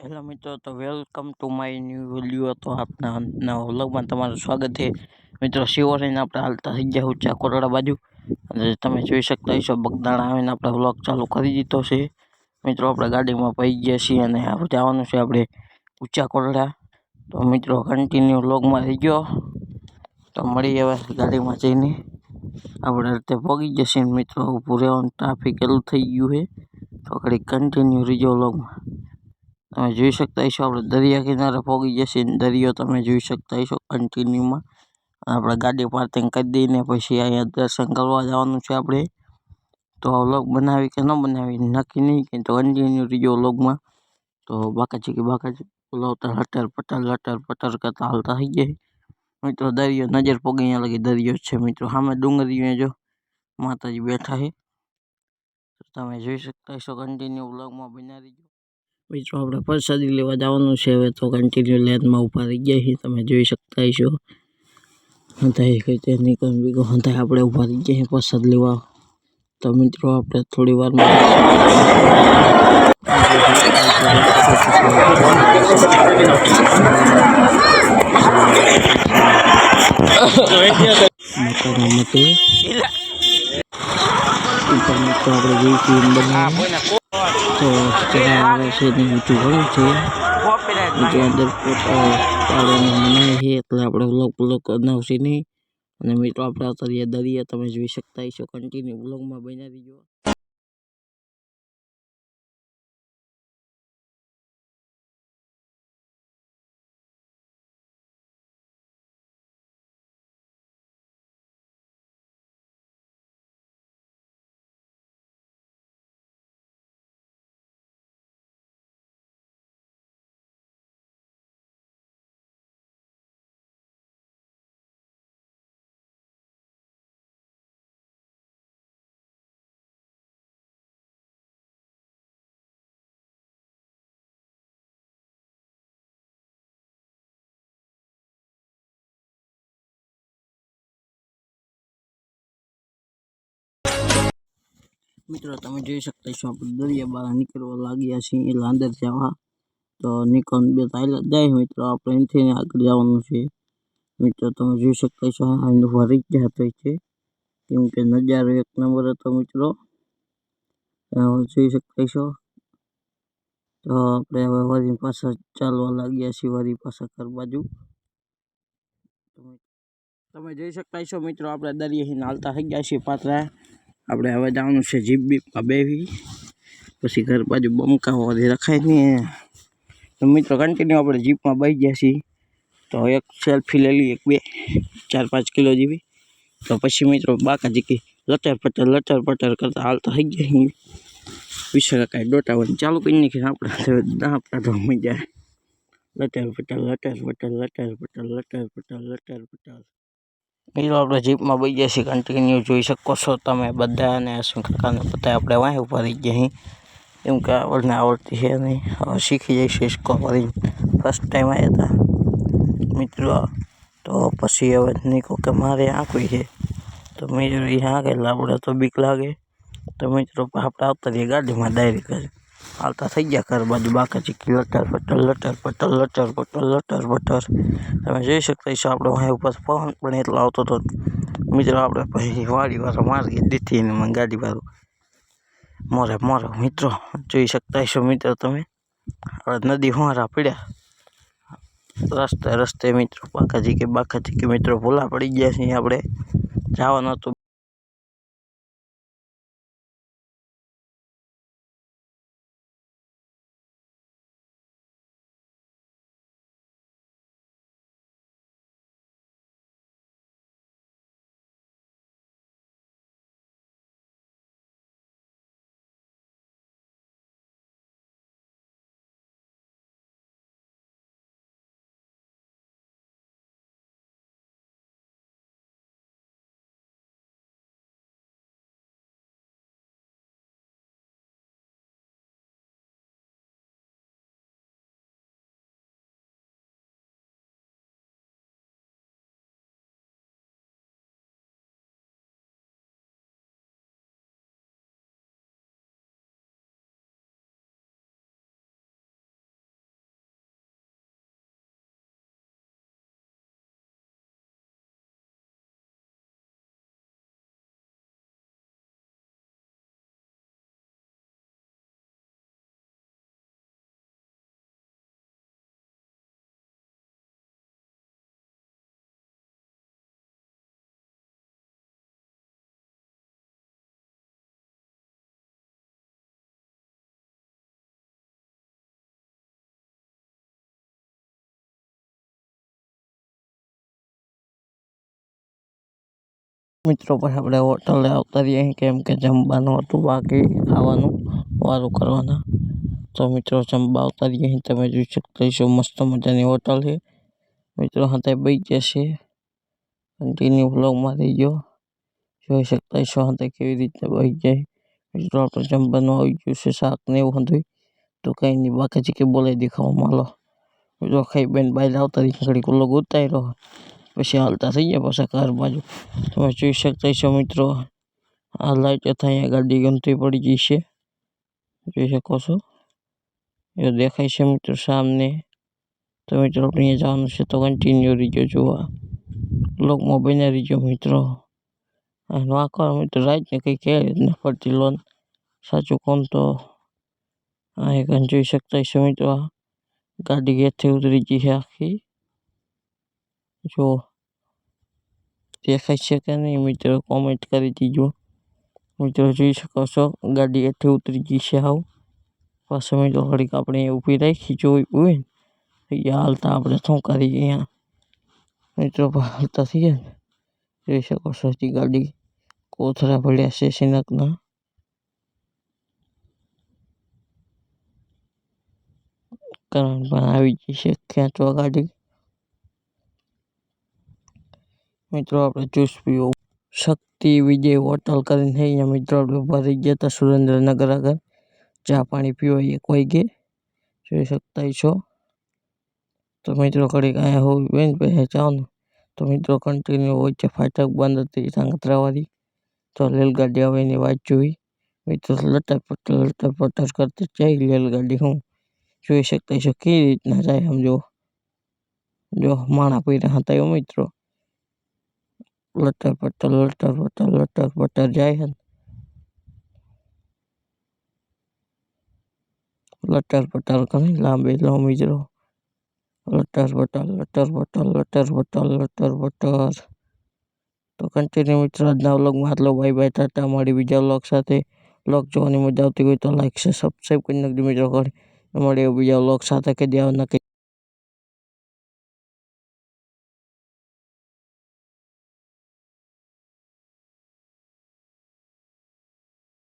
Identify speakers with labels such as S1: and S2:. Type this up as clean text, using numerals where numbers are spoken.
S1: Hello મિત્રો, તો welcome to my new video. તો આપના નવા વ્લોગમાં તમારું સ્વાગત છે મિત્રો. શિવરીને આપણે હાલતા થઈ ગયા ઊંચા કોટડા બાજુ, અને તમે જોઈ શકતા હશો બગદાણા આવીને આપણે વ્લોગ ચાલુ કરી દીધો છે મિત્રો. આપણે ગાડીમાં પઈ ગયા છીએ અને જવાનું છે આપણે ઊંચા કોટડા. તો મિત્રો કન્ટિન્યુ વ્લોગમાં રહી ગયો. તો મળી હવે ગાડીમાં જઈને આપણે રીતે પહોંચી જશે મિત્રો. ઊભું રહેવાનું ટ્રાફિક એટલું થઈ ગયું છે, તો ઘડી કન્ટિન્યુ રહીજો વ્લોગમાં. તમે જોઈ શકતા હશો આપણે દરિયા કિનારે પહોંચી જશે. દરિયો તમે જોઈ શકતા હશો કન્ટિન્યુમાં. આપણે ગાડી પાર્કિંગ કરી દઈને પછી અહીંયા દર્શન કરવા જવાનું છે આપણે. તો વ્લોગ બનાવી કે ન બનાવી નક્કી નહીં, તો કન્ટિન્યુ રહીજો વ્લોગમાં. તો બાકાચીકી બોલાવતા લટર પટર કરતા હાલતા થઈ જાય મિત્રો. દરિયો નજર પોગે અહીંયા લગી દરિયો છે મિત્રો. સામે ડુંગરીઓ જો માતાજી બેઠા છે. તમે જોઈ શકતા હશો કન્ટિન્યુ વ્લોગમાં બના રહીજો મિત્રો. આપણે પ્રસાદી લેવા જવાનું છે હવે, તો કન્ટિન્યુ લેનમાં ઊભા રહી ગયા છીએ. તમે જોઈ શકતા હશો હંધાઈ કઈ તે નીકળ બીગો હંધાઈ આપણે ઊભા રહી ગયા છીએ પ્રસાદ લેવા. તો મિત્રો આપણે થોડી વારમાં આપણે જઈશું તો આવે છે ને ઊંચું ઘણું છે મિત્રો. અંદર પાડવાનું મનાય છે એટલે આપણે વ્લોગ બનાવશે નહીં. અને મિત્રો આપણે અત્યારે દરિયા તમે જોઈ શકતા હશો. કન્ટિન્યુ વ્લોગમાં બના રહીજો. મિત્રો તમે જોઈ શકતા છો આપણે દરિયા બહાર નીકળવા લાગ્યા છીએ એટલે અંદર જવા. તો નિકોન બે તાઈલા જાય મિત્રો. આપણે અહીંથી આગળ જવાનું છે મિત્રો. તમે જોઈ શકતા છો અહીં ભરી જતો છે, કેમ કે નજારો એક નંબર હતો મિત્રો. જોઈ શકતા છો. તો આપણે હવે વળી પાછા ચાલવા લાગ્યા છીએ વળી પાછા ઘર બાજુ. તમે જોઈ શકતા છો મિત્રો આપણે દરિયાથી હાલતા થઈ ગયા છીએ પાત્રા. આપણે હવે જવાનું છે જીપ બીપમાં બેવી, પછી ઘર બાજુ બમકાવા રખાય નહીં. તો મિત્રો કન્ટિન્યુ આપણે જીપમાં બેસી ગયા છીએ. તો એક સેલ્ફી લઈ લઈએ, એક બે 4-5 કિલો જેવી. તો પછી મિત્રો બાકાચીકી લટર પટર કરતા હાલતા થઈ ગયા. વિશાળ કાંઈ ડોટાવાની ચાલુ કરી નાખીને આપણે આપણા તો મજા લટર પટર. મિત્રો આપણે જીપમાં બેસી ગયા છીએ. કન્ટિન્યુ જોઈ શકો છો તમે બધા, અને અશ્વિન કાકાને બધા આપણે વાંહે ઉભા રહી ગયા છીએ. એમ કે આપણને આવડતી છે નહીં, હવે શીખી જઈશું હિસકો કરીને. ફર્સ્ટ ટાઈમ આવ્યા હતા મિત્રો. તો પછી હવે નીકો કે મારે આંકવી છે, તો મિત્રો એ આંકે એટલે આપણે તો બીક લાગે. તો મિત્રો આપણે આવતા રહીએ ગાડીમાં ડાયરેક્ટ હાલતા થઈ ગયા ઘર બાજુ. બાકાચીકી લટર પટર. તમે જોઈ શકતા છો આપણે વાંહે ઉપર પવન પણ એટલો આવતો હતો મિત્રો. આપણે પછી વાડીવાળો મારી દીધી ને મને ગાડીવાળો મોરે મિત્રો. જોઈ શકતા છો મિત્રો તમે આપણે નદી હોરા પડ્યા રસ્તે મિત્રો. બાકાચીકી મિત્રો ભૂલા પડી ગયા છીએ આપણે. જવાનું હતું મિત્રો પછી આપણે હોટલે આવતા રહીએ કેમ કે જમવાનું હતું બાકી ખાવાનું વારું કરવાના. તો મિત્રો જમવા આવતા રહીએ તમે જોઈ શકતા છો મસ્ત મજાની હોટલ છે. મિત્રો હાથે બઈ જશે કન્ટિન્યુ વ્લોગમાં રહી ગયો જોઈ શકતા છો હાથે કેવી રીતે બઈ જાય. મિત્રો આપણે જમવાનું આવી ગયું છે શાક ને એવું હતું તો કંઈ નહીં બાકી કે બોલાવી દેખાવા માલો. મિત્રો ખાઈ બેન બહાર આવતા રહી ઘડીક વ્લોગ ઉતાર્યો પછી હાલતા થઈ ગયા પાછા ઘર બાજુ. તમે જોઈ શકતા છો મિત્રો આ લાઈટ થાય ગાડી ગમતી પડી ગઈ છે જોઈ શકો છો એ દેખાય છે મિત્રો સામને. તો મિત્રો આપણે અહીંયા જવાનું છે તો કન્ટિન્યુ રહીજો જોવા વ્લોગમાં બન્યા રહીજો મિત્રો. વાંકો મિત્રો રાતને કંઈ કહે જ ન પડતી લોન સાચું કોણ તો આ જોઈ શકતા છો મિત્રો ગાડી ઘેરથી ઉતરી ગઈ છે આખી જો દેખાય છે કે નહીં મિત્રો કોમેન્ટ કરી દીજો. મિત્રો જોઈ શકો છો ગાડી ઘેરથી ઉતરી ગઈ છે આવ પાછું મિત્રો ઘડીક આપણે ઊભી રાખી જોઈ હોય ને હાલતા આપણે શું કરીએ અહીંયા મિત્રો હાલતા થઈએ ને જોઈ શકો છો હજી ગાડી કોથળા પડ્યા છે સિનકના. કરણ પણ આવી ગઈ છે ખેંચવા ગાડી. મિત્રો આપણે જ્યુસ પીવો શક્તિ વિજય હોટલ કરીને અહીંયા મિત્રો આપણે ઉભા રહી ગયા હતા સુરેન્દ્રનગર આગળ ચા પાણી પીવા એક વાગે જોઈ શકતા છો. તો મિત્રો ઘડીક અહીંયા હોય બેન પહેલાં જાઓ ને તો મિત્રો કન્ટિન્યુ હોય છે ફાટક બંધ હતી સાંગત્રાવાળી તો રેલગાડી આવે એની વાત જોઈ મિત્રો લટર પટર કરતી જાય રેલગાડી. હું જોઈ શકતા છો કેવી રીતના જાય સમજો જો માણા પૈરા હતા એવું મિત્રો લટર પટર જાય છે લટર પટર ઘણી લાંબી લો મિત્રો લટર પટર. તો કન્ટિન્યુ મિત્રો આજના વ્લોગમાં આટલો બાય બાય ટાટા મળી બીજા વ્લોગ સાથે. વ્લોગ જોવાની મજા આવતી હોય તો લાઈક છે સબસ્ક્રાઈબ કરી નાખજો મિત્રો. મળે બીજા વ્લોગ સાથે કે દેવા